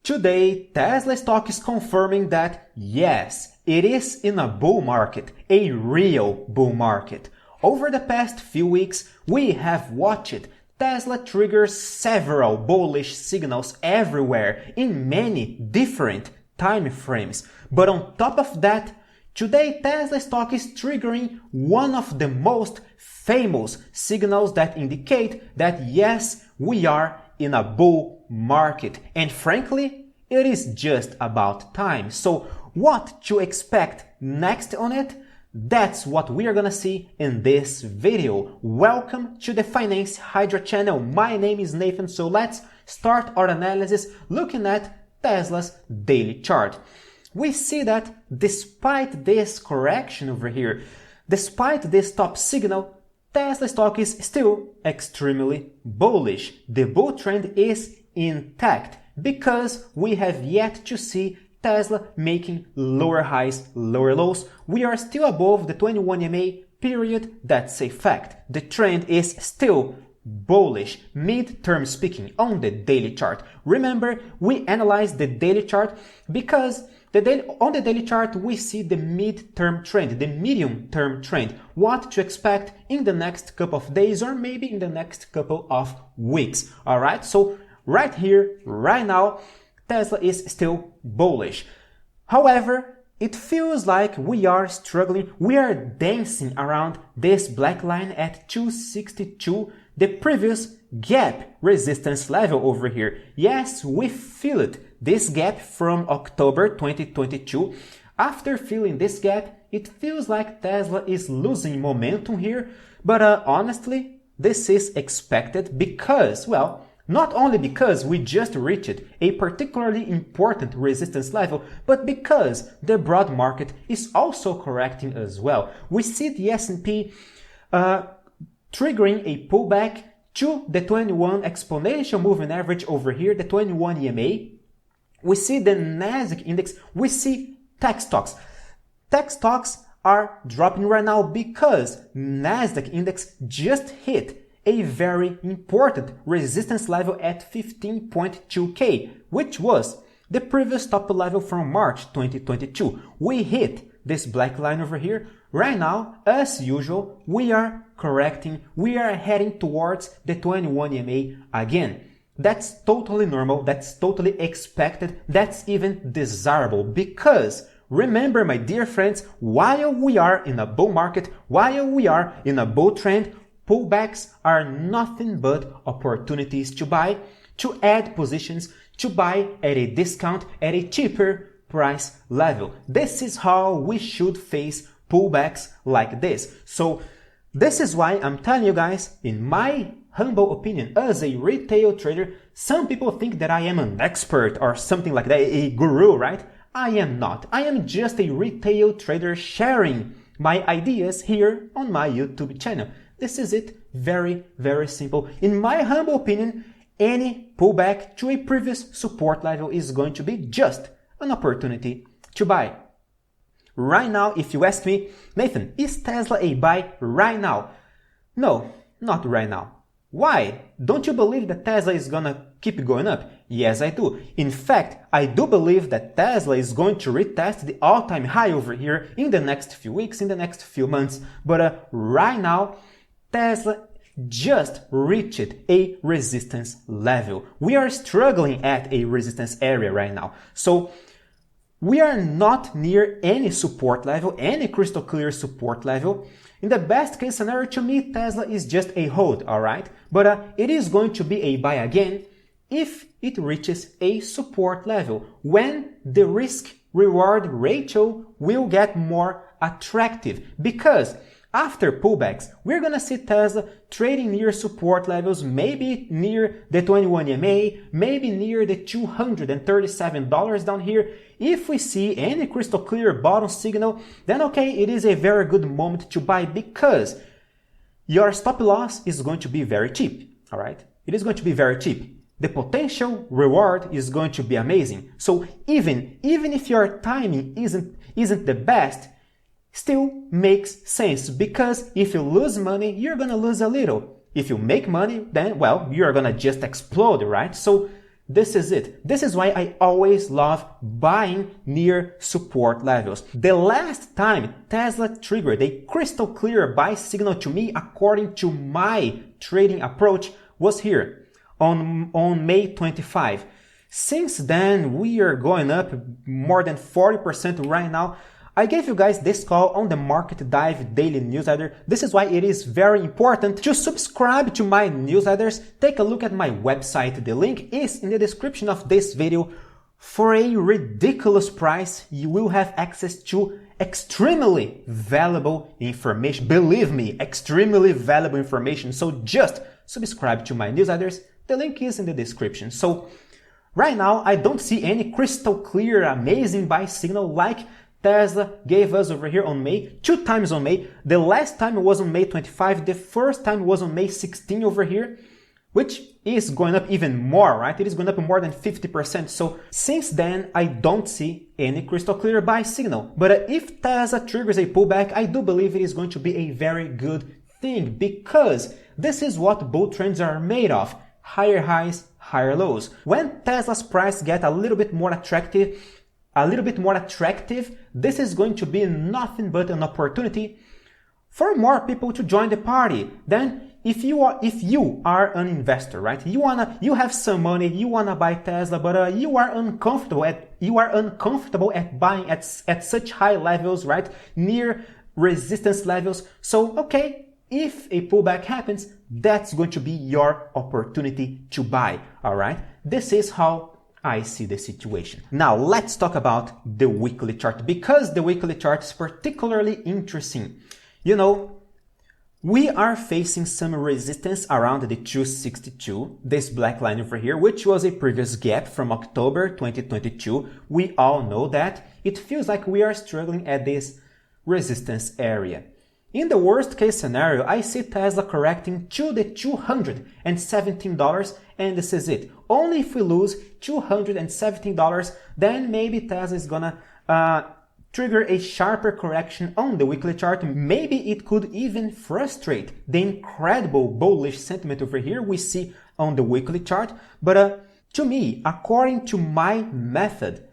Today, Tesla stock is confirming that yes, it is in a bull market, a real bull market. Over the past few weeks, we have watched Tesla trigger several bullish signals everywhere in many different time frames. But on top of that, today Tesla stock is triggering one of the most famous signals that indicate that yes, we are in a bull market. And frankly, it is just about time. So what to expect next on it? That's what we are gonna see in this video. Welcome to the Finance Hydra channel. My name is Nathan, so let's start our analysis looking at Tesla's daily chart. We see that despite this correction over here, despite this top signal, Tesla stock is still extremely bullish. The bull trend is intact because we have yet to see Tesla making lower highs, lower lows. We are still above the 21 EMA period. That's a fact. The trend is still bullish, mid-term speaking, on the daily chart. Remember, we analyzed the daily chart because on the daily chart we see the mid-term trend, the medium-term trend, what to expect in the next couple of days or maybe in the next couple of weeks. All right, so right here, right now, Tesla is still bullish. However, it feels like we are struggling, we are dancing around this black line at 262, the previous gap resistance level over here. Yes, we feel it. This gap from October 2022. After feeling this gap, it feels like Tesla is losing momentum here. But honestly, this is expected because, well, not only because we just reached a particularly important resistance level, but because the broad market is also correcting as well. We see the S&P triggering a pullback to the 21 exponential moving average over here, the 21 EMA. We see the Nasdaq index, we see tech stocks. Tech stocks are dropping right now because Nasdaq index just hit a very important resistance level at 15.2K, which was the previous top level from March 2022. We hit this black line over here. Right now, as usual, we are correcting, we are heading towards the 21 EMA again. That's totally normal, that's totally expected, that's even desirable because remember, my dear friends, while we are in a bull market, while we are in a bull trend, pullbacks are nothing but opportunities to buy, to add positions, to buy at a discount, at a cheaper price level. This is how we should face pullbacks like this. So this is why I'm telling you guys, in my humble opinion, as a retail trader, some people think that I am an expert or something like that, a guru, right? I am not. I am just a retail trader sharing my ideas here on my YouTube channel. This is it. Very, very simple. In my humble opinion, any pullback to a previous support level is going to be just an opportunity to buy. Right now, if you ask me, Nathan, is Tesla a buy right now? No, not right now. Why? Don't you believe that Tesla is gonna keep going up? Yes, I do. In fact, I do believe that Tesla is going to retest the all-time high over here in the next few weeks, in the next few months. But right now, Tesla just reached a resistance level. We are struggling at a resistance area right now. So we are not near any support level, any crystal clear support level. In the best case scenario, to me, Tesla is just a hold, all right? But it is going to be a buy again if it reaches a support level, when the risk-reward ratio will get more attractive. Because after pullbacks, we're gonna see Tesla trading near support levels, maybe near the 21 EMA, maybe near the $237 down here. If we see any crystal clear bottom signal, then okay, it is a very good moment to buy because your stop loss is going to be very cheap, all right? It is going to be very cheap. The potential reward is going to be amazing. So even if your timing isn't the best, still makes sense, because if you lose money, you're gonna lose a little. If you make money, then, well, you're gonna just explode, right? So This is it. This is why I always love buying near support levels. The last time Tesla triggered a crystal clear buy signal to me, according to my trading approach, was here on May 25. Since then, we are going up more than 40% right now. I gave you guys this call on the Market Dive daily newsletter. This is why it is very important to subscribe to my newsletters. Take a look at my website. The link is in the description of this video. For a ridiculous price, you will have access to extremely valuable information. Believe me, extremely valuable information. So just subscribe to my newsletters. The link is in the description. So right now, I don't see any crystal clear, amazing buy signal like Tesla gave us over here on May, 2 times on May. The last time was on May 25. The first time was on May 16 over here, which is going up even more, right? It is going up more than 50%. So since then, I don't see any crystal clear buy signal. But if Tesla triggers a pullback, I do believe it is going to be a very good thing, because this is what bull trends are made of. Higher highs, higher lows. When Tesla's price gets a little bit more attractive, this is going to be nothing but an opportunity for more people to join the party. Then if you are an investor, right? You have some money, you wanna buy Tesla, but you are uncomfortable at buying at such high levels, right? Near resistance levels. So okay, if a pullback happens, that's going to be your opportunity to buy. All right. This is how I see the situation. Now let's talk about the weekly chart, because the weekly chart is particularly interesting. You know, we are facing some resistance around the 262, this black line over here, which was a previous gap from October 2022. We all know that. It feels like we are struggling at this resistance area. In the worst case scenario, I see Tesla correcting to the $217, and this is it. Only if we lose $217, then maybe Tesla is gonna trigger a sharper correction on the weekly chart. Maybe it could even frustrate the incredible bullish sentiment over here we see on the weekly chart. But to me, according to my method,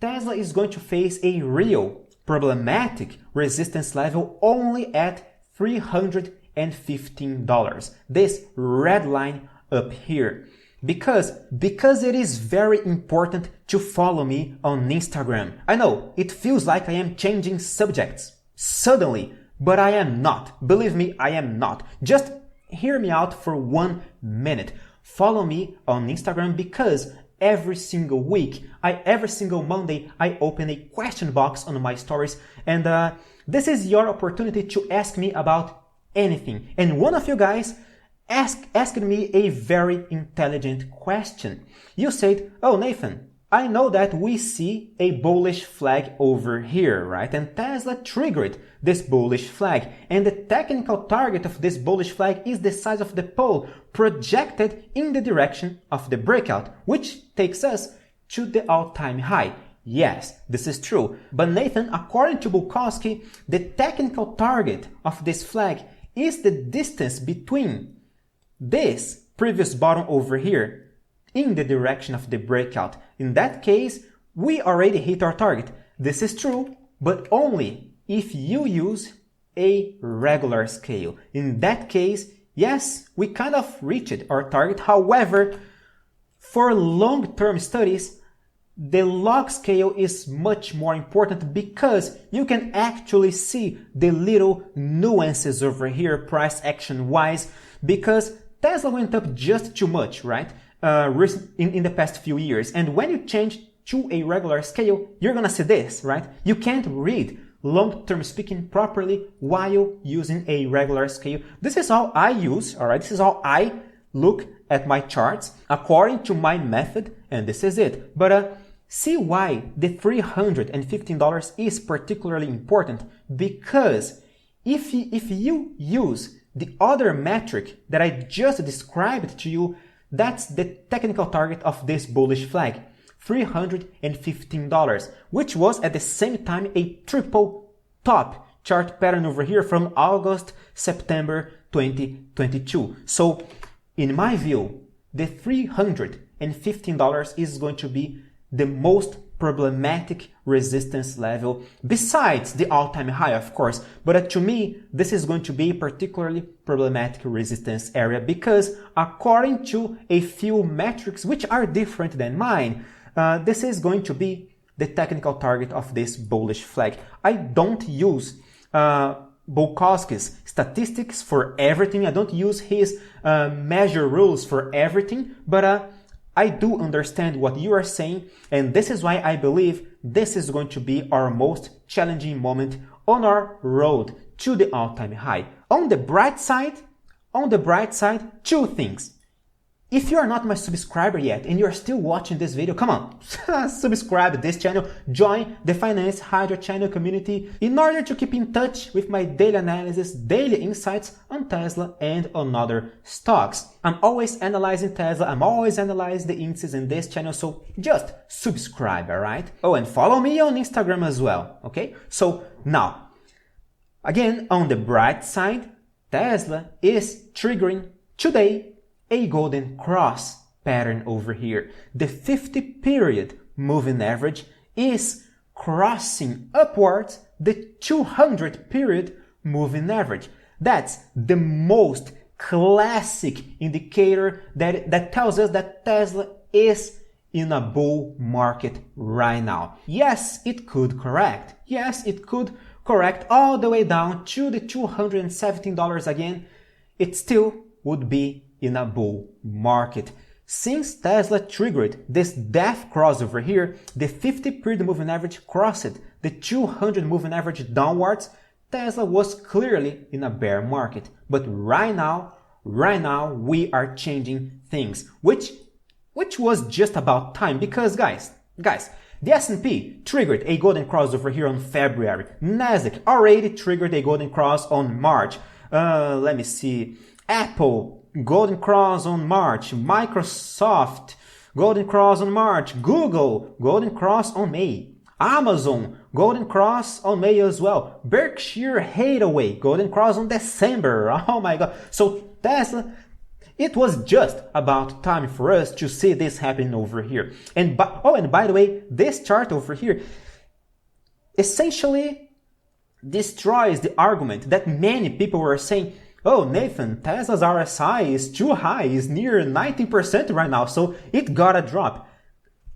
Tesla is going to face a real problematic resistance level only at $315. This red line up here. Because it is very important to follow me on Instagram. I know, it feels like I am changing subjects suddenly, but I am not. Believe me, I am not. Just hear me out for 1 minute. Follow me on Instagram, because every single week, every single Monday, I open a question box on my stories, and this is your opportunity to ask me about anything. And one of you guys asked me a very intelligent question. You said, "Oh, Nathan, I know that we see a bullish flag over here, right? And Tesla triggered this bullish flag. And the technical target of this bullish flag is the size of the pole projected in the direction of the breakout, which takes us to the all-time high." Yes, this is true. But Nathan, according to Bukowski, the technical target of this flag is the distance between this previous bottom over here in the direction of the breakout. In that case, we already hit our target. This is true, but only if you use a regular scale. In that case, yes, we kind of reached our target. However, for long-term studies, the log scale is much more important, because you can actually see the little nuances over here price action wise, because Tesla went up just too much, right? In the past few years. And when you change to a regular scale, you're gonna see this, right? You can't read long-term speaking properly while using a regular scale. This is how I use, all right? This is how I look at my charts according to my method, and this is it. But see why the $315 is particularly important, because if you use the other metric that I just described to you, that's the technical target of this bullish flag, $315, which was at the same time a triple top chart pattern over here from August, September 2022. So in my view, the $315 and $15 is going to be the most problematic resistance level, besides the all-time high, of course. But to me, this is going to be a particularly problematic resistance area because according to a few metrics which are different than mine, this is going to be the technical target of this bullish flag. I don't use Bukowski's statistics for everything. I don't use his measure rules for everything, but I do understand what you are saying, and this is why I believe this is going to be our most challenging moment on our road to the all-time high. On the bright side, two things. If you are not my subscriber yet and you're still watching this video, come on, subscribe to this channel, join the Finance Hydra channel community in order to keep in touch with my daily analysis, daily insights on Tesla and on other stocks. I'm always analyzing Tesla, I'm always analyzing the indices in this channel, so just subscribe, alright? Oh, and follow me on Instagram as well, okay? So now, again, on the bright side, Tesla is triggering today a golden cross pattern over here. The 50-period moving average is crossing upwards the 200-period moving average. That's the most classic indicator that tells us that Tesla is in a bull market right now. Yes, it could correct. Yes, it could correct all the way down to the $217 again. It still would be in a bull market. Since Tesla triggered this death cross over here, the 50-period moving average crossed the 200 moving average downwards, Tesla was clearly in a bear market. But right now we are changing things, which was just about time because guys, the S&P triggered a golden cross over here on February. Nasdaq already triggered a golden cross on March. Let me see. Apple, golden cross on March. Microsoft, golden cross on March. Google, golden cross on May. Amazon, golden cross on May as well. Berkshire Hathaway, golden cross on December. Oh my God. So Tesla, it was just about time for us to see this happening over here. And by the way, this chart over here essentially destroys the argument that many people were saying, oh, Nathan, Tesla's RSI is too high, it's near 90% right now, so it gotta drop.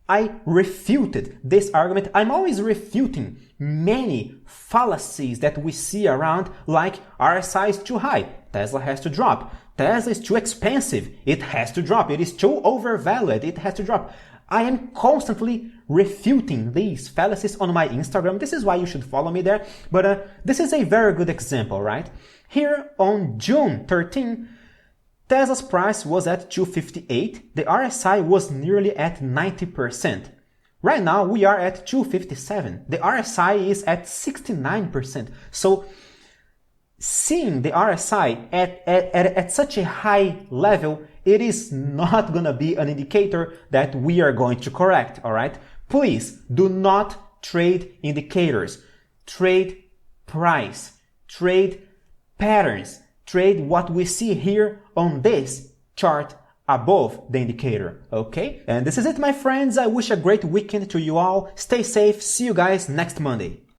I refuted this argument. I'm always refuting many fallacies that we see around, like RSI is too high, Tesla has to drop. Tesla is too expensive, it has to drop. It is too overvalued, it has to drop. I am constantly refuting these fallacies on my Instagram. This is why you should follow me there. But this is a very good example, right? Here on June 13, Tesla's price was at 258. The RSI was nearly at 90%. Right now we are at 257. The RSI is at 69%. So seeing the RSI at such a high level, it is not going to be an indicator that we are going to correct, all right? Please do not trade indicators. Trade price. Trade patterns. Trade what we see here on this chart above the indicator, okay? And this is it, my friends. I wish a great weekend to you all. Stay safe. See you guys next Monday.